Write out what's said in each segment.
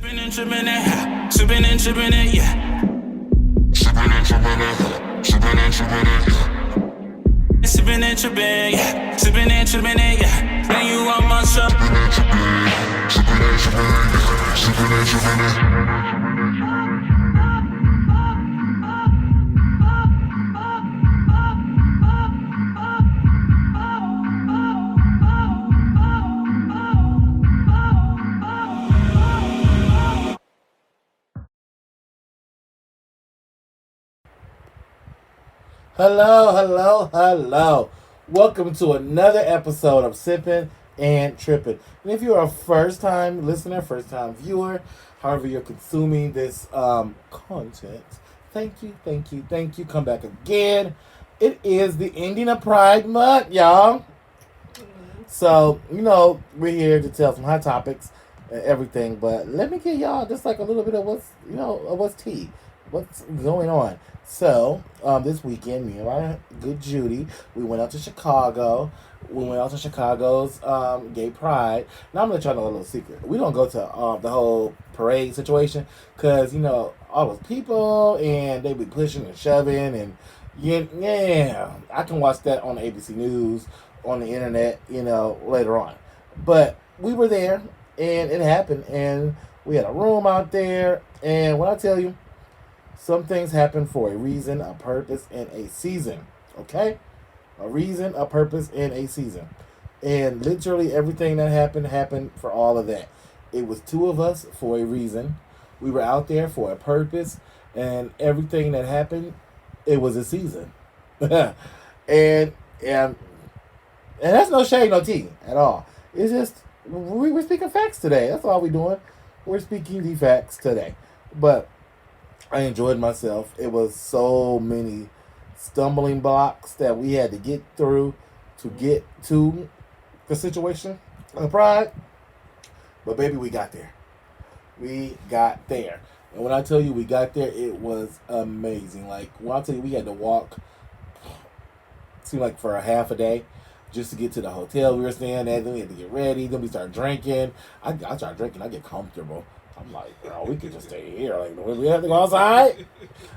Sipping and tripping it, sipping and tripping it, yeah. Sipping and tripping it, sipping and tripping it, yeah. Sipping and tripping, yeah. Sipping and tripping it, yeah. Now you on my shop. Sipping and tripping, sipping and tripping, sipping and tripping. Hello. Welcome to another episode of Sippin' and Trippin'. And if you're a first-time listener, first-time viewer, however you're consuming this content, thank you. Come back again. It is the ending of Pride Month, y'all. So, we're here to tell some hot topics and everything, but let me give y'all just like a little bit of what's tea, what's going on. So, this weekend, me and my good Judy, we went out to Chicago. We went out to Chicago's Gay Pride. Now, I'm going to try to know a little secret. We don't go to the whole parade situation because, all those people and they be pushing and shoving. And, yeah, I can watch that on ABC News, on the internet, later on. But we were there, and it happened. And we had a room out there. And when I tell you, some things happen for a reason, a purpose, and a season. Okay? A reason, a purpose, and a season. And literally everything that happened for all of that. It was two of us for a reason. We were out there for a purpose. And everything that happened, it was a season. and that's no shade, no tea at all. It's just, we're speaking facts today. That's all we're doing. We're speaking the facts today. But I enjoyed myself. It was so many stumbling blocks that we had to get through to get to the situation of Pride. But baby, we got there. We got there. And when I tell you we got there, it was amazing. Like, when I tell you we had to walk, it seemed like for a half a day just to get to the hotel we were staying at. Then we had to get ready. Then we started drinking. I started drinking. I get comfortable. I'm like, bro, we could just stay here. Like, we have to go outside.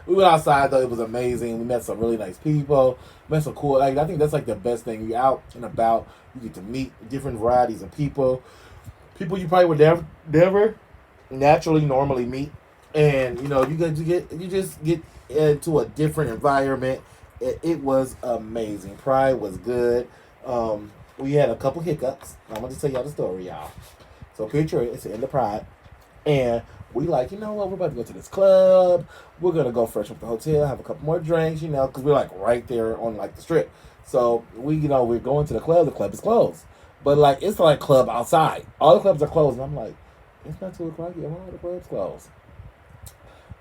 We went outside, though. It was amazing. We met some really nice people. Met some cool. Like, I think that's like the best thing. You're out and about. You get to meet different varieties of people. People you probably would never naturally normally meet. And you just get into a different environment. It was amazing. Pride was good. We had a couple hiccups. I'm gonna just tell y'all the story, y'all. So picture it. It's the end of Pride. And we like, you know what, we're about to go to this club. We're going to go fresh up the hotel, have a couple more drinks, because we're like right there on like the strip. So we're going to the club. The club is closed. But like, it's like club outside. All the clubs are closed. And I'm like, it's not 2 o'clock yet. Why are the clubs closed?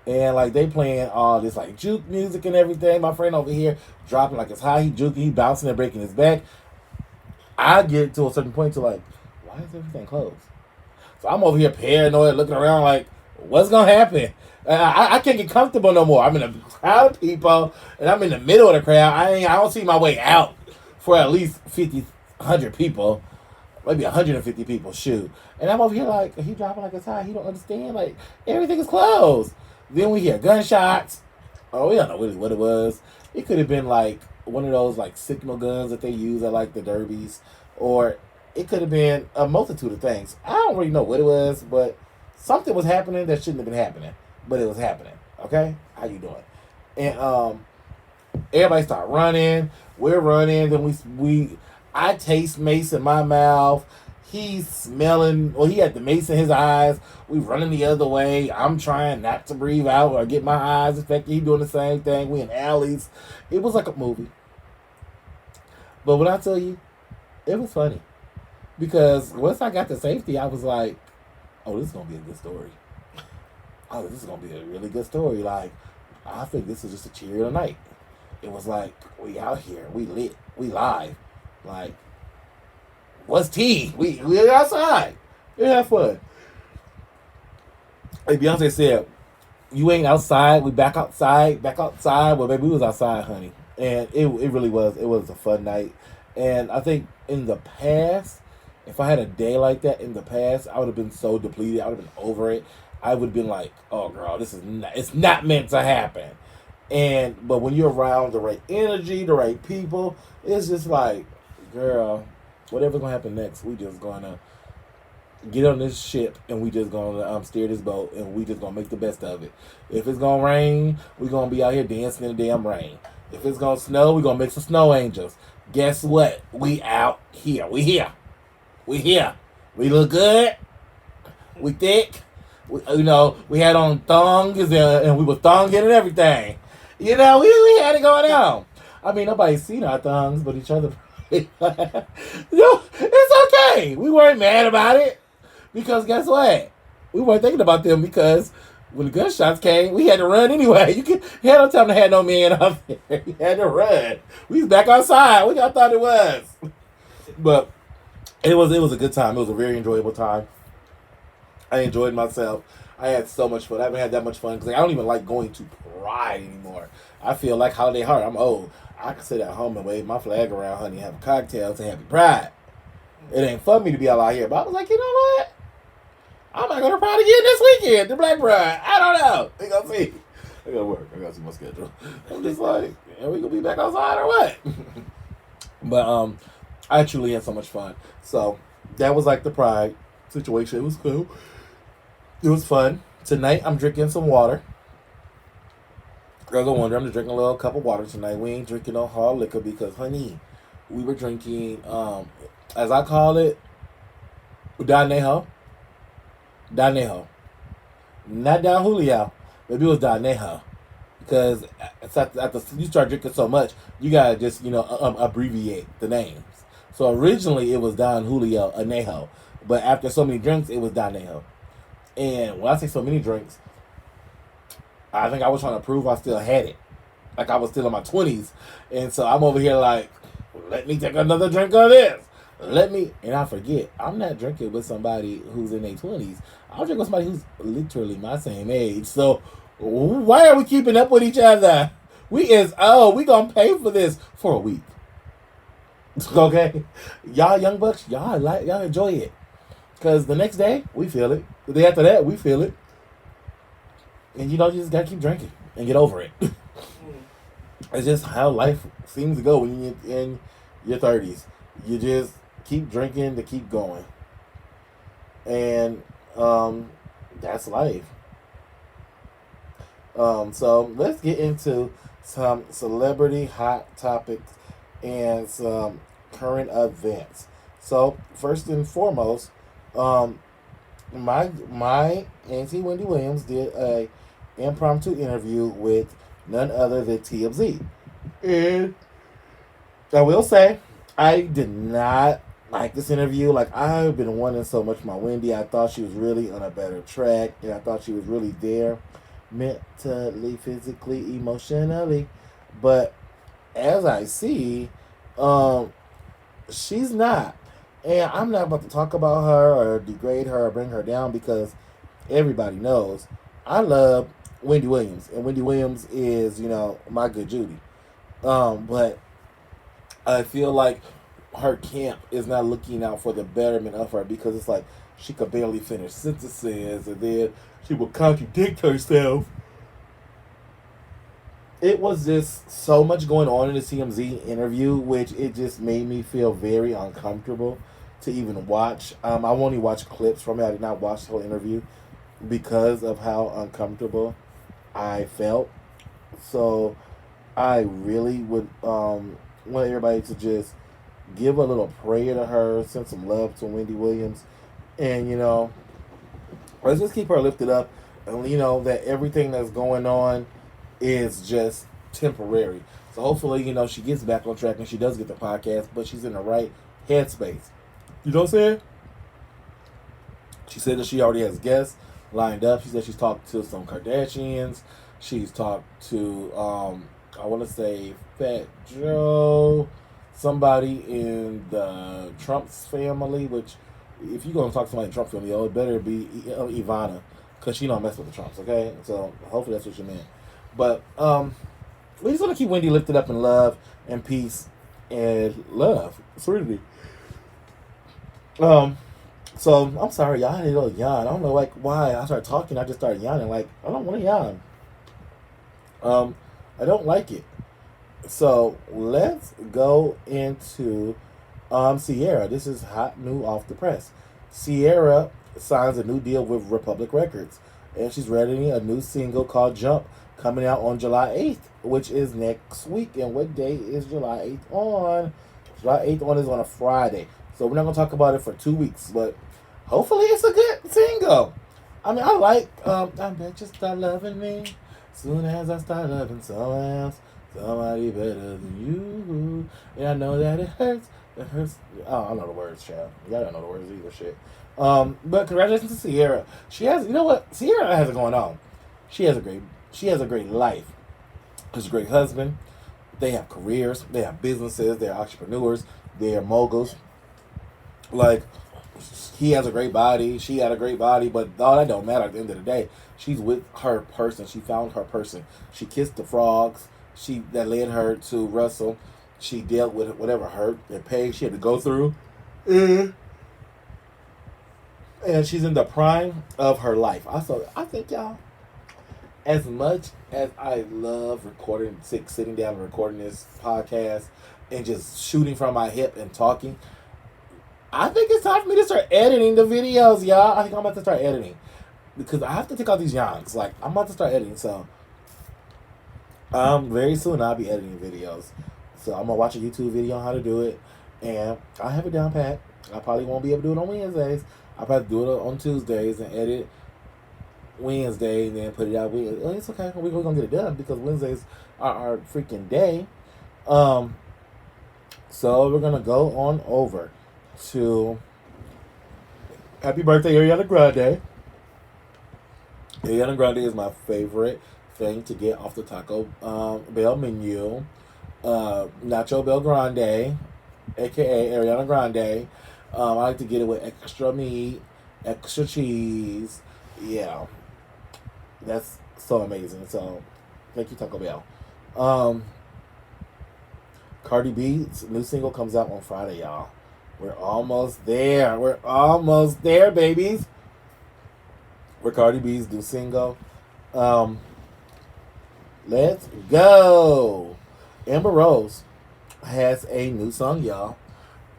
And like, they playing all this like juke music and everything. My friend over here dropping like it's high. He juking, he bouncing and breaking his back. I get to a certain point to like, why is everything closed? So I'm over here paranoid, looking around like, what's going to happen? I can't get comfortable no more. I'm in a crowd of people, and I'm in the middle of the crowd. I don't see my way out for at least 50, 100 people. Maybe 150 people, shoot. And I'm over here like, he dropping like a tie. He don't understand. Like, everything is closed. Then we hear gunshots. Oh, we don't know really what it was. It could have been like one of those like signal guns that they use at like the derbies, or it could have been a multitude of things. I don't really know what it was, but something was happening that shouldn't have been happening, but it was happening. Okay, how you doing? And everybody start running. We're running. Then I taste mace in my mouth. He's smelling. Well, he had the mace in his eyes. We running the other way. I'm trying not to breathe out or get my eyes infected. He doing the same thing. We in alleys. It was like a movie. But when I tell you, it was funny. Because once I got to safety, I was like, oh, this is going to be a good story. Oh, this is going to be a really good story. Like, I think this is just a cheery of the night. It was like, we out here. We lit. We live. Like, what's tea? We outside. We have fun. Like Beyonce said, you ain't outside. We back outside. Well, baby, we was outside, honey. And it really was. It was a fun night. And I think in the past, if I had a day like that in the past, I would have been so depleted. I would have been over it. I would have been like, "Oh, girl, it's not meant to happen." But when you're around the right energy, the right people, it's just like, girl, whatever's gonna happen next, we just gonna get on this ship and we just gonna steer this boat and we just gonna make the best of it. If it's gonna rain, we gonna be out here dancing in the damn rain. If it's gonna snow, we gonna make some snow angels. Guess what? We out here. We here. We here. We look good. We thick. We had on thongs and we were thonging and everything. We had it going on. I mean, nobody's seen our thongs but each other. It's okay. We weren't mad about it. Because guess what? We weren't thinking about them because when the gunshots came, we had to run anyway. You had no time to have no man up there. You had to run. We was back outside. What y'all thought it was? But it was a good time. It was a very enjoyable time. I enjoyed myself. I had so much fun. I haven't had that much fun because I don't even like going to Pride anymore. I feel like Holiday Heart. I'm old. I can sit at home and wave my flag around, honey, have a cocktail to Happy Pride. It ain't for me to be all out here. But I was like, you know what? I'm not going to Pride again this weekend, the Black Pride. I don't know. We gonna see. I gotta work. I gotta see my schedule. I'm just like, are we gonna be back outside or what? But I truly had so much fun. So that was like the Pride situation. It was cool. It was fun. Tonight I'm drinking some water. Girls don't wonder, I'm just drinking a little cup of water tonight. We ain't drinking no hard liquor because, honey, we were drinking, as I call it, Danejo. Danejo. Not Don Julio. Maybe it was Danejo. Because after you start drinking so much, you gotta just, abbreviate the names. So originally it was Don Julio Anejo. But after so many drinks, it was Danejo. And when I say so many drinks, I think I was trying to prove I still had it. Like I was still in my 20s. And so I'm over here like, let me take another drink of this. And I forget, I'm not drinking with somebody who's in their 20s. I'm drinking with somebody who's literally my same age. So why are we keeping up with each other? We gonna pay for this for a week. Okay? Y'all young bucks, y'all enjoy it. Because the next day, we feel it. The day after that, we feel it. And you just gotta keep drinking and get over it. It's just how life seems to go when you're in your 30s. You just keep drinking to keep going. And that's life. So let's get into some celebrity hot topics and some current events. So first and foremost, my auntie Wendy Williams did a impromptu interview with none other than TMZ. And I will say, I did not like this interview. Like, I've been wanting so much my Wendy. I thought she was really on a better track. And I thought she was really there mentally, physically, emotionally. But as I see, she's not. And I'm not about to talk about her or degrade her or bring her down because everybody knows I love Wendy Williams. And Wendy Williams is, my good Judy. But I feel like her camp is not looking out for the betterment of her because it's like she could barely finish sentences and then she would contradict herself. It was just so much going on in the TMZ interview, which it just made me feel very uncomfortable to even watch. I've only watched clips from it. I did not watch the whole interview because of how uncomfortable I felt. So I really would want everybody to just give a little prayer to her, send some love to Wendy Williams, and let's just keep her lifted up, and that everything that's going on is just temporary. So hopefully, she gets back on track and she does get the podcast, but she's in the right headspace. You know what I'm saying? She said that she already has guests lined up. She said she's talked to some Kardashians. She's talked to, I want to say, Fat Joe, somebody in the Trump's family, which, if you're going to talk to somebody in the Trump family, it better be Ivana, because she don't mess with the Trumps, okay? So hopefully that's what you meant. But we just want to keep Wendy lifted up in love and peace and love, serenity. So I'm sorry, y'all. I had to yawn. I don't know like why I started talking. I just started yawning. Like I don't want to yawn. Um, I don't like it. So let's go into Sierra. This is hot new off the press. Sierra signs a new deal with Republic Records, and she's readying a new single called "Jump," coming out on July 8th, which is next week. And what day is July 8th on? July 8th on is on a Friday. So we're not gonna talk about it for 2 weeks, but hopefully it's a good single. I mean, I like I bet you start loving me soon as I start loving someone else, somebody better than you. And I know that it hurts. It hurts. Oh, I don't know the words, child. Y'all don't know the words either, shit. But congratulations to Sierra. She has, you know what? Sierra has it going on. She has a great life. She's a great husband. They have careers. They have businesses. They're entrepreneurs. They're moguls. Like, he has a great body. She had a great body. But all that don't matter at the end of the day. She's with her person. She found her person. She kissed the frogs. That led her to Russell. She dealt with whatever hurt and pain she had to go through. And she's in the prime of her life. I think, y'all, as much as I love sitting down and recording this podcast and just shooting from my hip and talking, I think it's time for me to start editing the videos, y'all. I think I'm about to start editing because I have to take out these yawns. Like, I'm about to start editing, so very soon I'll be editing videos. So I'm gonna watch a YouTube video on how to do it, and I have it down pat. I probably won't be able to do it on Wednesdays. I'll probably do it on Tuesdays and edit Wednesday and then put it out. It's okay. We're gonna get it done because Wednesdays are our freaking day. So we're gonna go on over to Happy Birthday, Ariana Grande. Ariana Grande is my favorite thing to get off the Taco Bell menu. Nacho Bel Grande, aka Ariana Grande. I like to get it with extra meat, extra cheese. Yeah, that's so amazing. So, thank you, Taco Bell. Cardi B's new single comes out on Friday, y'all. We're almost there. We're almost there, babies. We're Cardi B's new single. Let's go. Amber Rose has a new song, y'all.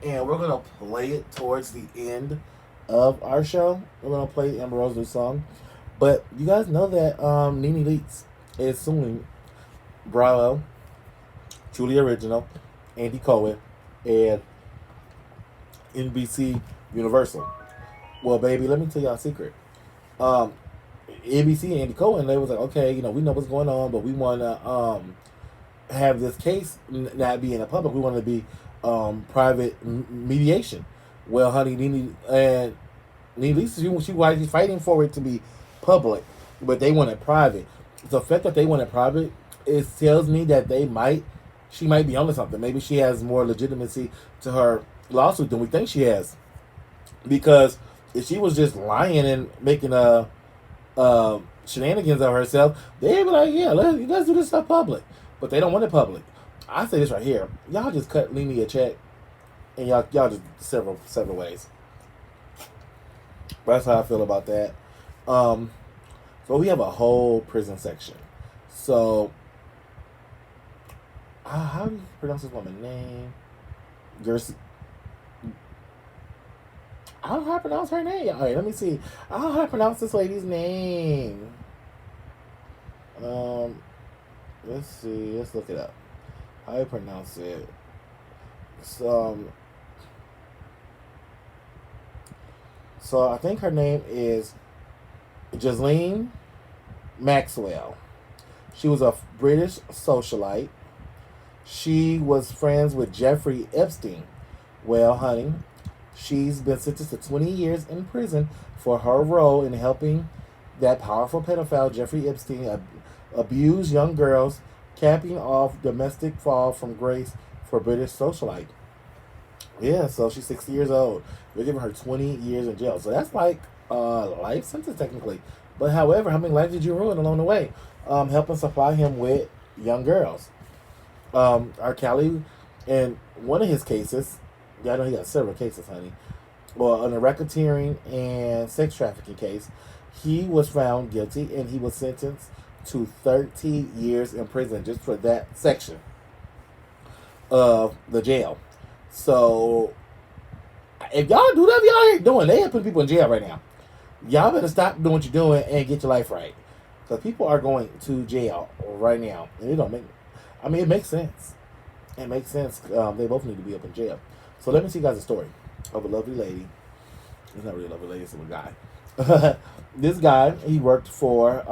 And we're going to play it towards the end of our show. We're going to play Amber Rose's new song. But you guys know that Nene Leakes is suing Bravo, Truly Original, Andy Cohen, and NBC Universal. Well, baby, let me tell y'all a secret. NBC and Andy Cohen, they was like, okay, we know what's going on, but we want to have this case not be in the public. We want to be private mediation. Well, honey, Nene Leakes, she's fighting for it to be public, but they want it private. The fact that they want it private, it tells me that she might be onto something. Maybe she has more legitimacy to her lawsuit than we think she has. Because if she was just lying and making shenanigans of herself, they'd be like, yeah, let's do this stuff public. But they don't want it public. I say this right here. Y'all just cut Nene a check, and y'all just several ways. That's how I feel about that. So we have a whole prison section. So, how do you pronounce this woman's name? Gersi. I don't know how to pronounce her name. All right, let me see. I don't know how to pronounce this lady's name. Let's see. Let's look it up. How do you pronounce it? So I think her name is Ghislaine Maxwell. She was a British socialite. She was friends with Jeffrey Epstein. Well, honey, she's been sentenced to 20 years in prison for her role in helping that powerful pedophile Jeffrey Epstein abuse young girls, capping off domestic fall from grace for British socialite. Yeah, so she's 60 years old. They're giving her 20 years in jail. So that's like a life sentence technically. But however, how many lives did you ruin along the way? Helping supply him with young girls. R. Kelly, in one of his cases, I know he got several cases, honey. well, in a racketeering and sex trafficking case. He was found guilty and he was sentenced to 30 years in prison just for that section of the jail. So if y'all do whatever y'all ain't doing, they ain't putting people in jail right now. Y'all better stop doing what you're doing and get your life right. Because people are going to jail right now. And it don't make, I mean, it makes sense. It makes sense. They both need to be up in jail. So let me tell you guys a story of a lovely lady. It's not really a lovely lady, it's a guy. This guy, he worked for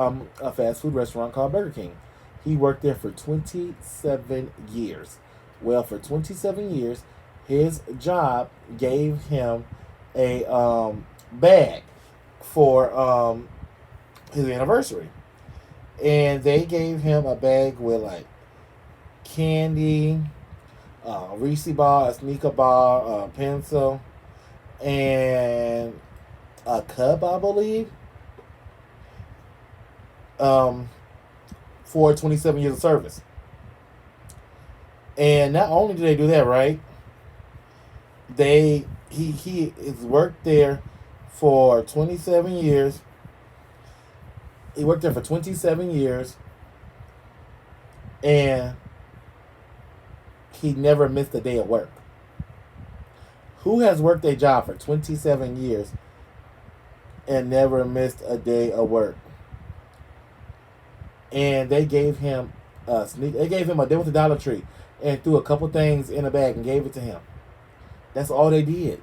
a fast food restaurant called Burger King. He worked there for 27 years. Well, for 27 years, his job gave him a bag for his anniversary. And they gave him a bag with like candy, Reese bar, a sneaker bar, a pencil, and a cup, I believe, for 27 years of service. And not only did they do that, right? He has worked there for 27 years. He worked there for 27 years, and he never missed a day of work. Who has worked a job for 27 years and never missed a day of work? And they gave him a sneak. They gave him they went to Dollar Tree and threw a couple things in a bag and gave it to him. That's all they did.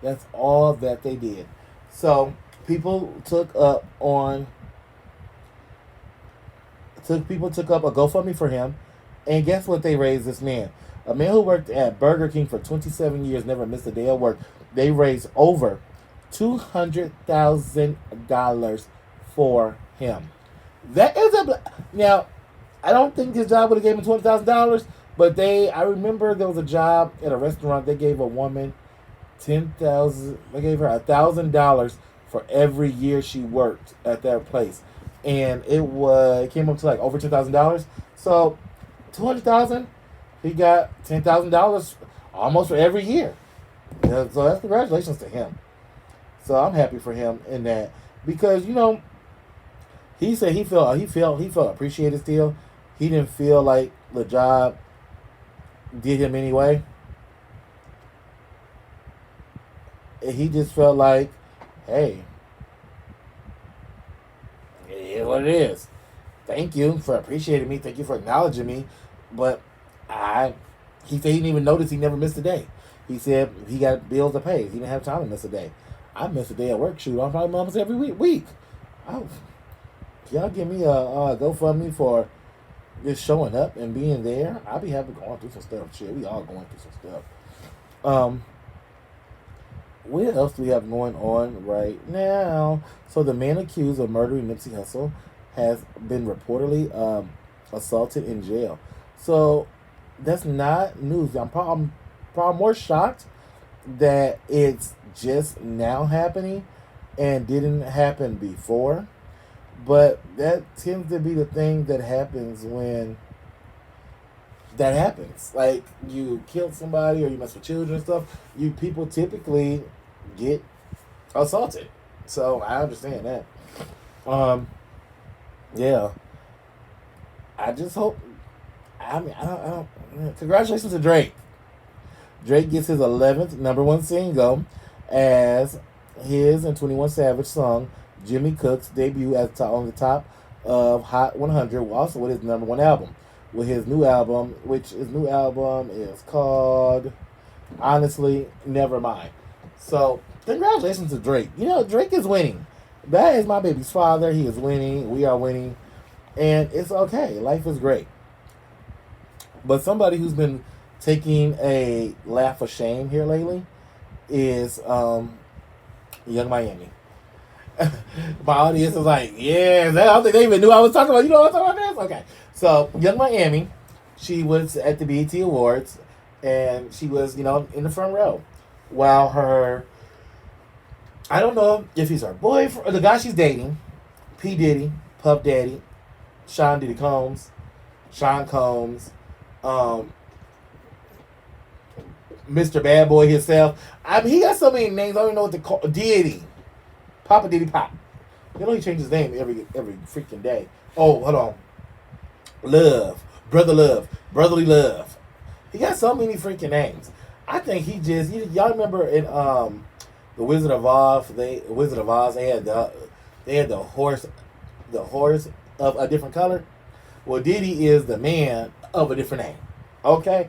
That's all that they did. So people took up a GoFundMe for him, and guess what they raised this man? A man who worked at Burger King for 27 years, never missed a day of work. They raised over $200,000 for him. That is now. I don't think his job would have given him $20,000, but I remember there was a job at a restaurant. They gave a woman $10,000. They gave her $1,000 for every year she worked at that place, and it came up to like over $10,000. So $200,000, he got $10,000 almost for every year. So that's congratulations to him. So I'm happy for him in that, because he said he felt appreciated still. He didn't feel like the job did him anyway. He just felt like, hey, it is what it is. Thank you for appreciating me. Thank you for acknowledging me. But he said he didn't even notice he never missed a day. He said he got bills to pay. He didn't have time to miss a day. I miss a day at work. Shoot, I'm probably almost every week. Y'all give me a GoFundMe for just showing up and being there. I'll be happy going through some stuff. Shit, we all going through some stuff. What else do we have going on right now? So the man accused of murdering Nipsey Hussle has been reportedly assaulted in jail. So that's not news. I'm probably more shocked that it's just now happening and didn't happen before. But that tends to be the thing that happens when that happens. Like, you kill somebody or you mess with children and stuff, people typically get assaulted. So I understand that. Yeah. I just hope. I don't. Congratulations to Drake. Drake gets his 11th number one single as his and 21 Savage song Jimmy Cook's debut on the top of Hot 100, also with his number one album. With his new album, is called Honestly Nevermind. So, congratulations to Drake. Drake is winning. That is my baby's father. He is winning. We are winning. And it's okay. Life is great. But somebody who's been taking a laugh of shame here lately is Young Miami. My audience is like, yeah, I don't think they even knew I was talking about. You know what I'm talking about this? Okay. So, Young Miami, she was at the BET Awards, and she was, in the front row. While I don't know if he's her boyfriend, or the guy she's dating, P. Diddy, Puff Daddy, Sean Combs, Mr. Bad Boy himself. I mean, he got so many names. I don't even know what to call. Diddy, Papa Diddy Pop. You know he changes his name every freaking day. Oh, hold on. Love, brotherly love. He got so many freaking names. I think he just y'all remember in the Wizard of Oz. They had the horse of a different color. Well, Diddy is the man of a different name. Okay.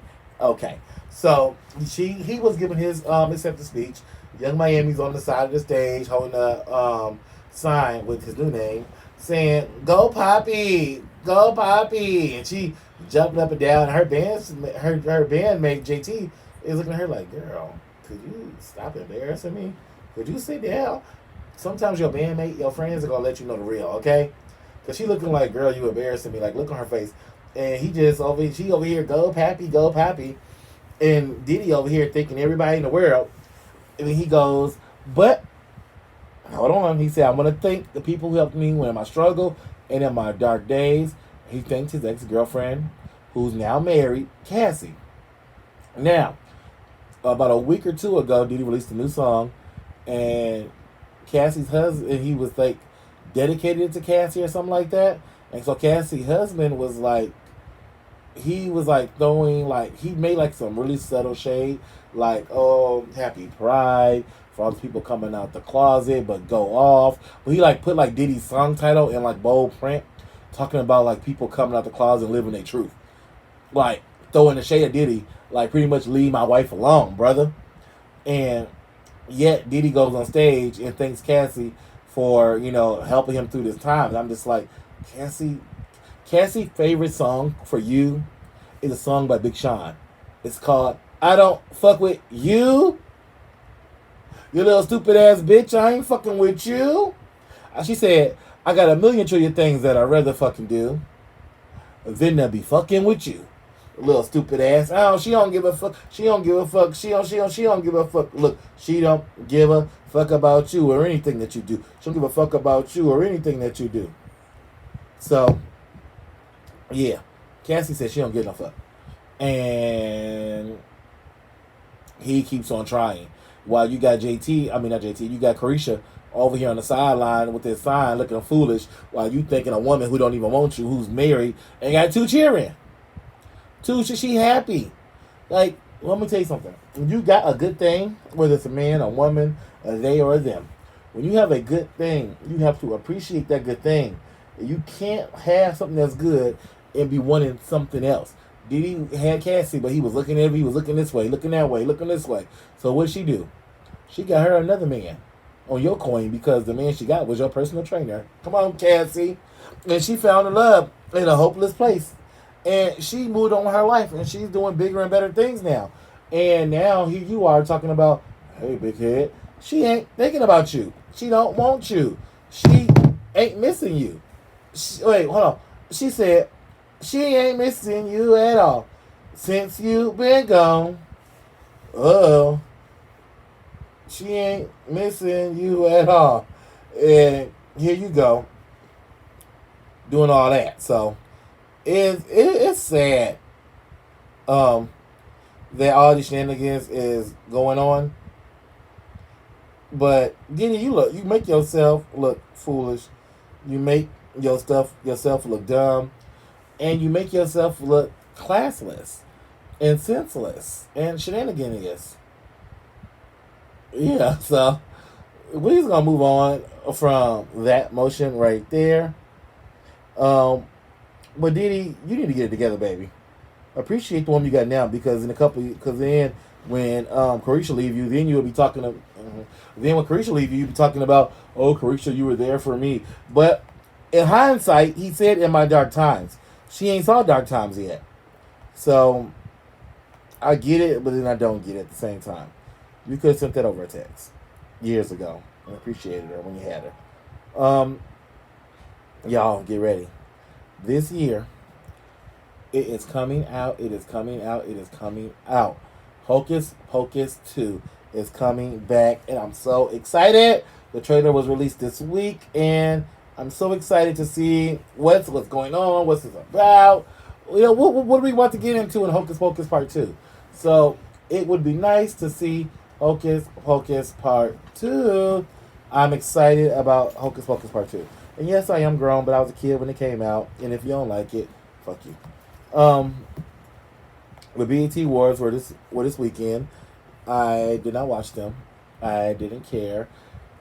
So he was giving his acceptance speech. Young Miami's on the side of the stage holding a sign with his new name saying "Go Poppy, go Poppy," and she jumping up and down. Her bandmate JT is looking at her like, "Girl, could you stop embarrassing me? Could you sit down?" Sometimes your bandmate, your friends are gonna let you know the real, okay? Cause she looking like, "Girl, you embarrassing me." Like, look on her face, and she over here, "Go Pappy," and Diddy over here thinking everybody in the world. And then he goes, "But hold on." He said, "I'm gonna thank the people who helped me when in my struggle and in my dark days." He thanked his ex-girlfriend, who's now married, Cassie. Now, about a week or two ago, Diddy released a new song, and Cassie's husband, he was like dedicated it to Cassie or something like that. And so Cassie's husband was like, he was like throwing like, he made like some really subtle shade, like, "Oh, happy Pride for all the people coming out the closet, but go off." But he like put like Diddy's song title in like bold print, talking about like people coming out the closet and living their truth, like throwing the shade at Diddy, like pretty much leave my wife alone, brother. And yet Diddy goes on stage and thanks Cassie for, helping him through this time. And I'm just like, Cassie's favorite song for you is a song by Big Sean. It's called "I Don't Fuck With You. You little stupid ass bitch, I ain't fucking with you." She said, "I got a million trillion things that I'd rather fucking do than to be fucking with you. Little stupid ass." Oh, she don't give a fuck. She don't give a fuck. She don't give a fuck. Look, she don't give a fuck about you or anything that you do. She don't give a fuck about you or anything that you do. So, yeah. Cassie said she don't give no fuck. And he keeps on trying. While you got you got Carisha over here on the sideline with this sign looking foolish while you thinking a woman who don't even want you, who's married, and got 2 children. 2, she happy. Like, let me tell you something. When you got a good thing, whether it's a man, a woman, a they, or a them, when you have a good thing, you have to appreciate that good thing. You can't have something that's good and be wanting something else. Diddy had Cassie, but he was looking this way, looking that way, looking this way. So what'd she do? She got her another man on your coin because the man she got was your personal trainer. Come on, Cassie. And she found a love in a hopeless place. And she moved on with her life, and she's doing bigger and better things now. And now here you are talking about, "Hey, big head." She ain't thinking about you. She don't want you. She ain't missing you. Wait, hold on. She said, "She ain't missing you at all since you been gone." Oh, she ain't missing you at all. And here you go, doing all that. So it's sad that all these shenanigans is going on. But Diddy, you make yourself look foolish. You make yourself look dumb. And you make yourself look classless and senseless and shenanigans. Yeah, so we're just going to move on from that motion right there. But Diddy, you need to get it together, baby. Appreciate the woman you got now, because then when Carisha leave you, then you'll be talking to, then when Carisha leave you, you'll be talking about, "Oh, Carisha, you were there for me." But in hindsight, he said, "In my dark times." She ain't saw dark times yet. So I get it, but then I don't get it at the same time. You could have sent that over a text years ago and appreciated her when you had her. Y'all, get ready. This year, it is coming out. It is coming out. It is coming out. Hocus Pocus 2 is coming back, and I'm so excited. The trailer was released this week, and I'm so excited to see what's going on, what's this about. What do we want to get into in Hocus Pocus Part 2? So it would be nice to see Hocus Pocus Part 2. I'm excited about Hocus Pocus Part 2. And yes, I am grown, but I was a kid when it came out. And if you don't like it, fuck you. The BET Awards were this weekend. I did not watch them. I didn't care.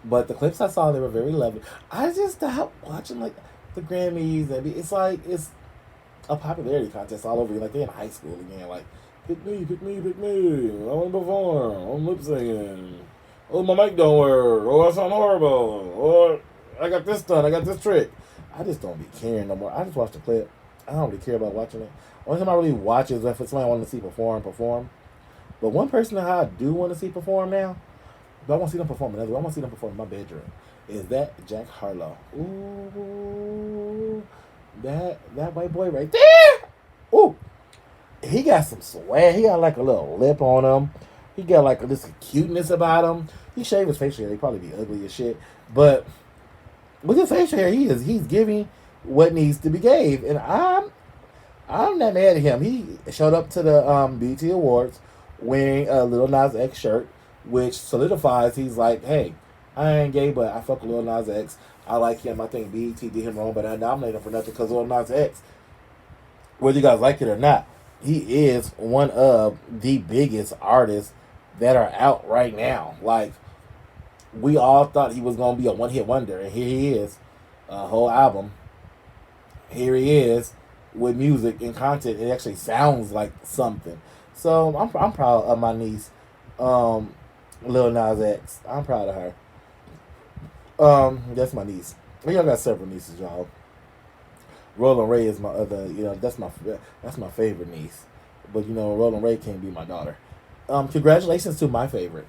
But the clips I saw, they were very lovely. I just stopped watching like the Grammys. And it's like it's a popularity contest all over again. Like they're in high school again. Like pick me, pick me, pick me. I want to perform. I'm lip singing. Oh, my mic don't work. Oh, I sound horrible. Or I got this done. I got this trick. I just don't be caring no more. I just watch the clip. I don't really care about watching it. Only time I really watch is if it's somebody I want to see perform. But one person that I do want to see perform now, but I want to see them perform another. I want to see them perform in my bedroom. Is that Jack Harlow? Ooh, that white boy right there. Ooh, he got some swag. He got like a little lip on him. He got like this cuteness about him. He shaved his facial hair. He'd probably be ugly as shit, but with his facial hair, he's giving what needs to be gave, and I'm not mad at him. He showed up to the BET Awards wearing a Lil Nas X shirt, which solidifies he's like, hey, I ain't gay, but I fuck with Lil Nas X. I like him. I think BET did him wrong, but I nominated him for nothing because Lil Nas X, whether you guys like it or not, he is one of the biggest artists that are out right now. Like, we all thought he was going to be a one-hit wonder, and here he is, a whole album. Here he is with music and content. It actually sounds like something. So I'm proud of my niece, Lil Nas X. I'm proud of her. That's my niece. I got several nieces, y'all. Roland Ray is my other, that's my favorite niece. But Roland Ray can't be my daughter. Congratulations to my favorite,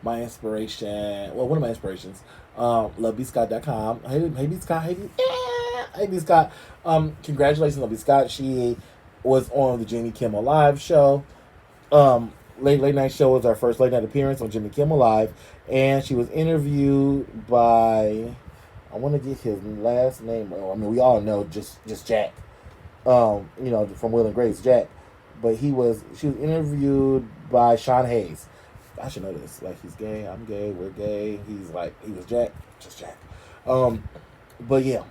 my inspiration. Well, one of my inspirations, LoveBScott.com. Hey B Scott, hey B Scott. Congratulations, Love B Scott. She was on the Jimmy Kimmel Live show. Late night show was our first late night appearance on Jimmy Kimmel Live, and she was interviewed by, I want to get his last name. I mean, we all know just Jack. From Will and Grace, Jack. But she was interviewed by Sean Hayes. I should know this. Like, he's gay, I'm gay, we're gay. He was Jack, just Jack. But yeah.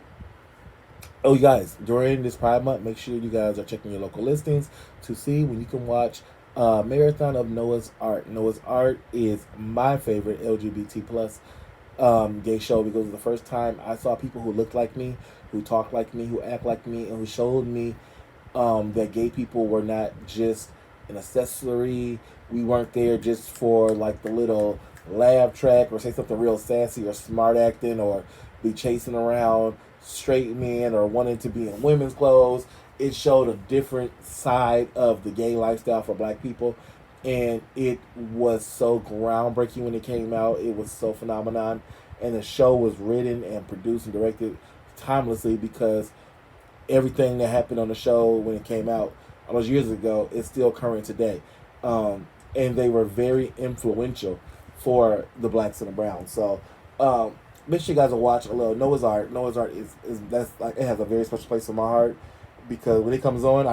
Oh, you guys, during this Pride Month, make sure you guys are checking your local listings to see when you can watch Marathon of Noah's Ark. Noah's Ark is my favorite LGBT plus gay show because it was the first time I saw people who looked like me, who talked like me, who act like me, and who showed me that gay people were not just an accessory. We weren't there just for like the little laugh track or say something real sassy or smart acting or be chasing around straight men or wanting to be in women's clothes. It showed a different side of the gay lifestyle for black people, and it was so groundbreaking when it came out. It was so phenomenon, and the show was written and produced and directed timelessly because everything that happened on the show when it came out almost years ago is still current today. And they were very influential for the blacks and the browns. So make sure you guys will watch a little Noah's Ark. Noah's Ark is that's like, it has a very special place in my heart because when it comes on, I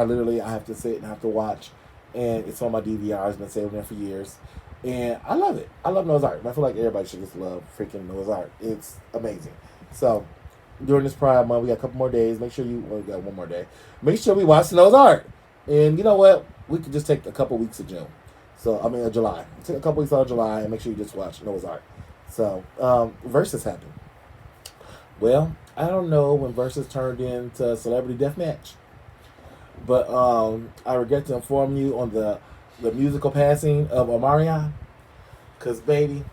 have to sit and have to watch, and it's on my DVR. It's been saved there for years, and I love it. I love Noah's Ark. I feel like everybody should just love freaking Noah's Ark. It's amazing. So during this Pride Month, we got a couple more days. Make sure we got one more day. Make sure we watch Noah's Ark. And you know what? We could just take a couple weeks of June. July. Take a couple weeks out of July and make sure you just watch Noah's Ark. So, Versus happened. Well, I don't know when Versus turned into Celebrity Deathmatch. But I regret to inform you on the musical passing of Omarion. Because, baby,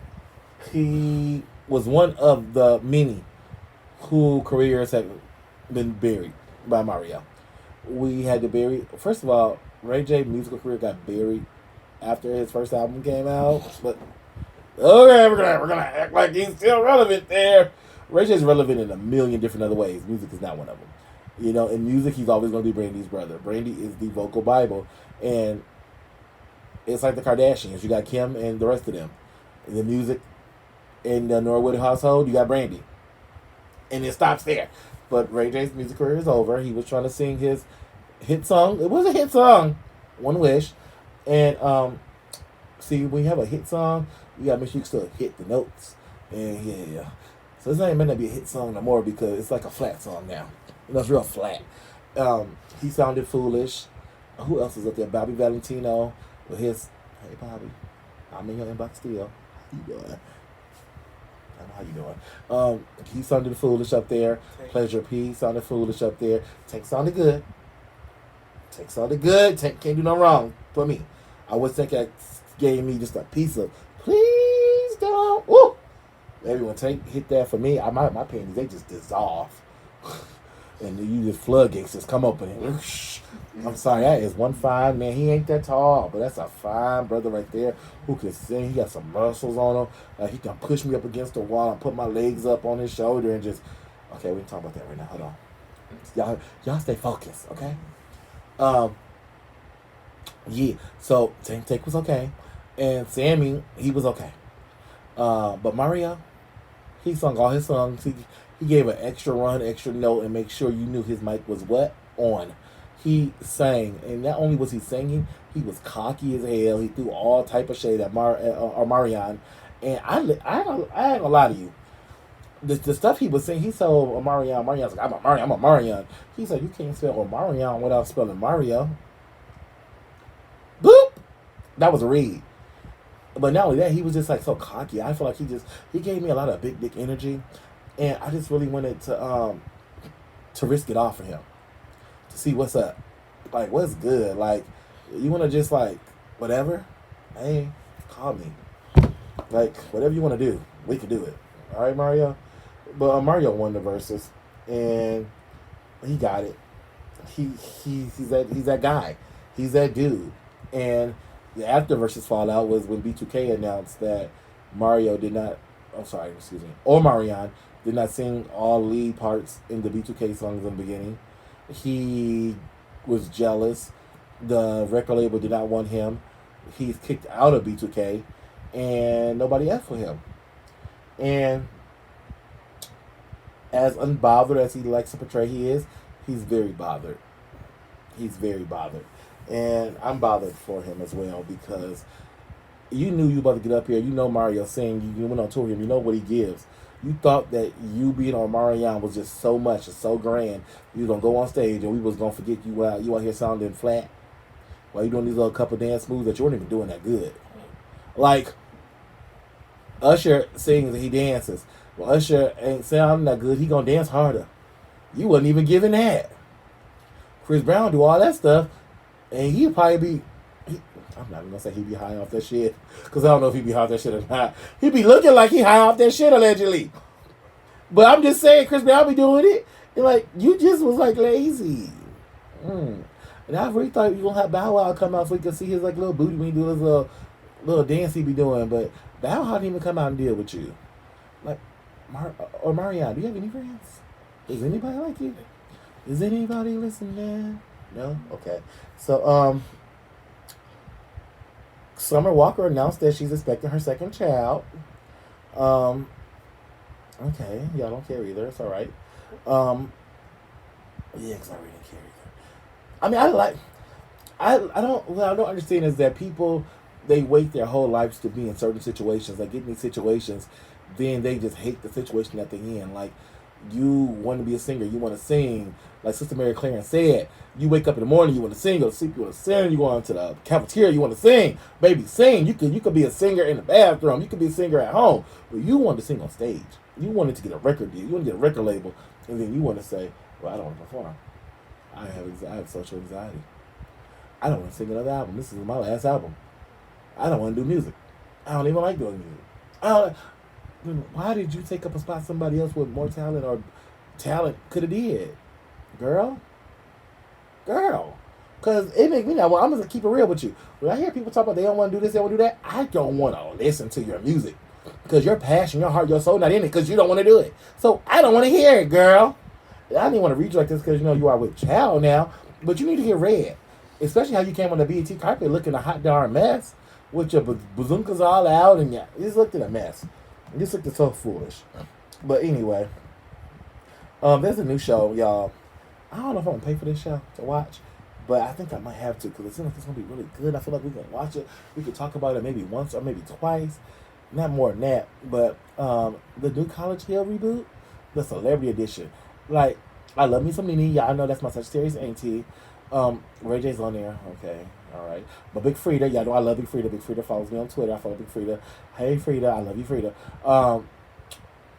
he was one of the many whose careers have been buried by Mario. We had to bury, first of all, Ray J's musical career got buried after his first album came out. But okay, we're gonna act like he's still relevant there. Ray J's relevant in a million different other ways. Music is not one of them. In music, he's always gonna be Brandy's brother. Brandy is the vocal Bible, and it's like the Kardashians. You got Kim and the rest of them. In the music, in the Norwood household, you got Brandy, and it stops there. But Ray J's music career is over. He was trying to sing his hit song. It was a hit song, One Wish. And see, when you have a hit song, You gotta make sure you still hit the notes. And yeah. So it's not even meant to be a hit song no more because it's like a flat song now. It's real flat. He sounded foolish. Who else is up there? Bobby Valentino with his "Hey Bobby, I'm in your inbox still. How you doing? I know how you doing." He sounded foolish up there. Pleasure P sounded foolish up there. Tank sounded good. Tank can't do no wrong for me. I would think that gave me just a piece of please don't. Woo! Maybe when Tank hit that for me, my panties they just dissolve. And you just floodgates just come open. And I'm sorry, that is one fine man. He ain't that tall, but that's a fine brother right there who can sing. He got some muscles on him. He can push me up against the wall and put my legs up on his shoulder and just. Okay, we can talk about that right now. Hold on, y'all stay focused, okay? Yeah. So Tank was okay, and Sammy he was okay. But Mario, he sung all his songs. He gave an extra run, extra note, and make sure you knew his mic was what? On. He sang, and not only was he singing, he was cocky as hell. He threw all type of shade at Marion. And I ain't gonna lie to you. The stuff he was saying, he told Omarion, Marion's like, I'm a Marion. He said, you can't spell Omarion without spelling Mario. Boop! That was a read. But not only that, he was just like so cocky. I feel like he gave me a lot of big dick energy. And I just really wanted to risk it all for him. To see what's up. Like, what's good. Like, you want to just, like, whatever? Hey, call me. Like, whatever you want to do, we can do it. All right, Mario? But Mario won the verses. And he got it. He's that guy. He's that dude. And the after verses fallout was when B2K announced that Omarion did not sing all lead parts in the B2K songs in the beginning. He was jealous. The record label did not want him. He's kicked out of B2K, and nobody asked for him. And as unbothered as he likes to portray he is, he's very bothered. And I'm bothered for him as well because you knew you were about to get up here. You know Mario sing. You went on tour with him. You know what he gives. You thought that you being on Marion was just so much and so grand. You was going to go on stage and we was going to forget you out here sounding flat while you doing these little couple dance moves that you weren't even doing that good. Like, Usher sings and he dances. Well, Usher ain't sounding that good. He going to dance harder. You wasn't even giving that. Chris Brown do all that stuff and he'd probably be... I'm not even gonna say he be high off that shit, because I don't know if he be high off that shit or not. He be looking like he high off that shit allegedly. But I'm just saying, Chris Brown be doing it. And like, you just was like lazy. And I really thought you gonna have Bow Wow come out so we could see his like little booty when he do his little dance he be doing. But Bow Wow didn't even come out and deal with you. Like, Marianne, do you have any friends? Is anybody like you? Is anybody listening? No? Okay. So, Summer Walker announced that she's expecting her second child. Okay, y'all don't care either. It's all right. Yeah, because I really didn't care either. I mean, what I don't understand is that people, they wait their whole lives to be in certain situations. Like, get in these situations, then they just hate the situation that they're in. Like, you want to be a singer, you want to sing. Like Sister Mary Clarence said, you wake up in the morning, you want to sing, go to sleep, you want to sing, you go into the cafeteria, you want to sing. Baby, sing. You could be a singer in the bathroom, you could be a singer at home, but you want to sing on stage. You wanted to get a record deal, you want to get a record label, and then you want to say, well, I don't want to perform. I have social anxiety. I don't want to sing another album. This is my last album. I don't want to do music. I don't even like doing music. Why did you take up a spot somebody else with more talent or talent could have did? Girl. Because it makes me now, well, I'm going to keep it real with you. When I hear people talk about they don't want to do this, they want to do that, I don't want to listen to your music. Because your passion, your heart, your soul not in it because you don't want to do it. So I don't want to hear it, girl. I didn't want to read you like this because you know you are with child now, but you need to get read. Especially how you came on the BET carpet looking a hot darn mess with your bazookas all out and you just looked at a mess. You just looked so foolish. But anyway, there's a new show, y'all. I don't know if I'm going to pay for this show to watch, but I think I might have to because it seems like it's going to be really good. I feel like we can watch it. We could talk about it maybe once or maybe twice. not more than that, but the new College Hill reboot, the Celebrity Edition. Like, I love me some Nene. Y'all know that's my Sagittarius auntie. Ray J's on there. Okay, all right. But Big Frida, y'all know I love Big Frida. Big Frida follows me on Twitter. I follow Big Frida. Hey Frida, I love you, Frida.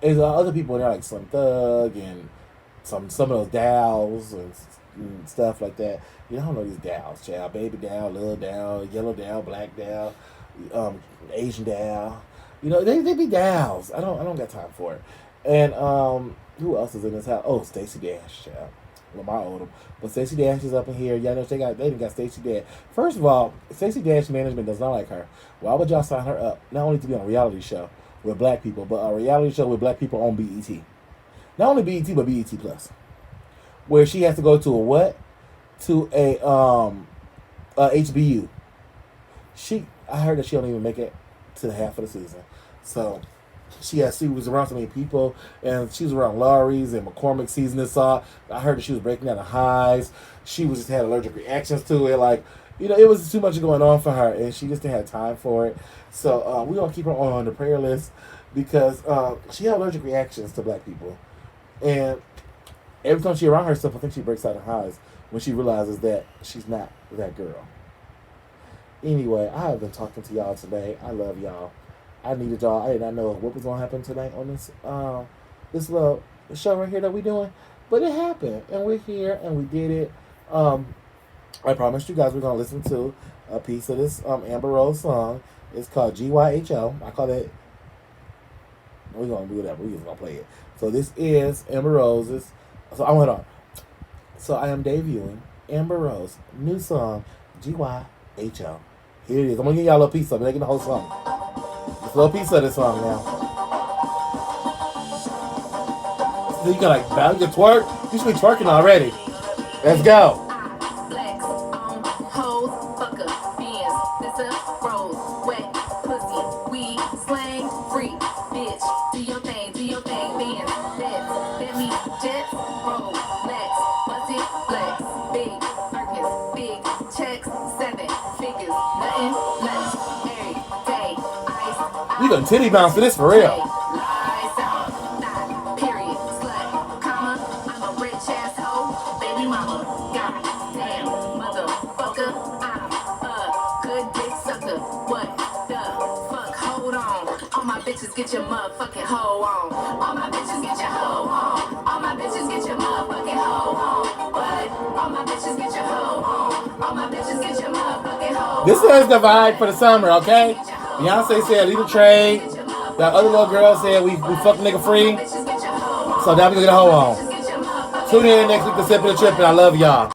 There's other people in there like Slim Thug and some of those Dows and stuff like that. You don't know these Dows, child. Baby Dow, Lil Dow, Yellow Dow, Black Dow, Asian Dow. You know, they be Dows. I don't got time for it. And who else is in this house? Oh, Stacey Dash, child. Lamar Odom. But Stacey Dash is up in here. Y'all know they even got Stacey Dash. First of all, Stacey Dash management does not like her. Why would y'all sign her up? Not only to be on a reality show with black people, but a reality show with black people on BET. Not only BET, but BET Plus. Where she has to go to a what? To a HBU. I heard that she don't even make it to the half of the season. So she was around so many people, and she was around Laurie's and McCormick season this saw. I heard that she was breaking out of highs. She was just had allergic reactions to it. Like, you know, it was too much going on for her, and she just didn't have time for it. So we're gonna keep her on the prayer list because she had allergic reactions to black people, and every time she around herself, I think she breaks out of highs when she realizes that she's not that girl. Anyway, I have been talking to y'all today. I love y'all. I needed y'all. I did not know what was gonna happen tonight on this little show right here that we doing, but it happened, and we're here, and we did it. I promised you guys we're gonna listen to a piece of this Amber Rose song. It's called GYHO. I call it. We're gonna do whatever. We're just gonna play it. So this is Amber Rose's. So I went on. So I am debuting Amber Rose new song GYHO. Here it is. I'm gonna give y'all a little piece of it. Making the whole song. Just a little piece of this song now. So you can like bounce your twerk. You should be twerking already. Let's go. You gonna titty bounce to this for real. Get your motherfucking hoe on. All my bitches get your hoe on. All my bitches get your motherfucking hoe on. What? All my bitches get your hoe on. All my bitches get your motherfucking hoe on. This is the vibe for the summer, okay? Beyonce said leave the trade. That other little girl said we fuck nigga free. So now we gonna get a hoe on. Tune in next week to Sip and Trip, and I love y'all.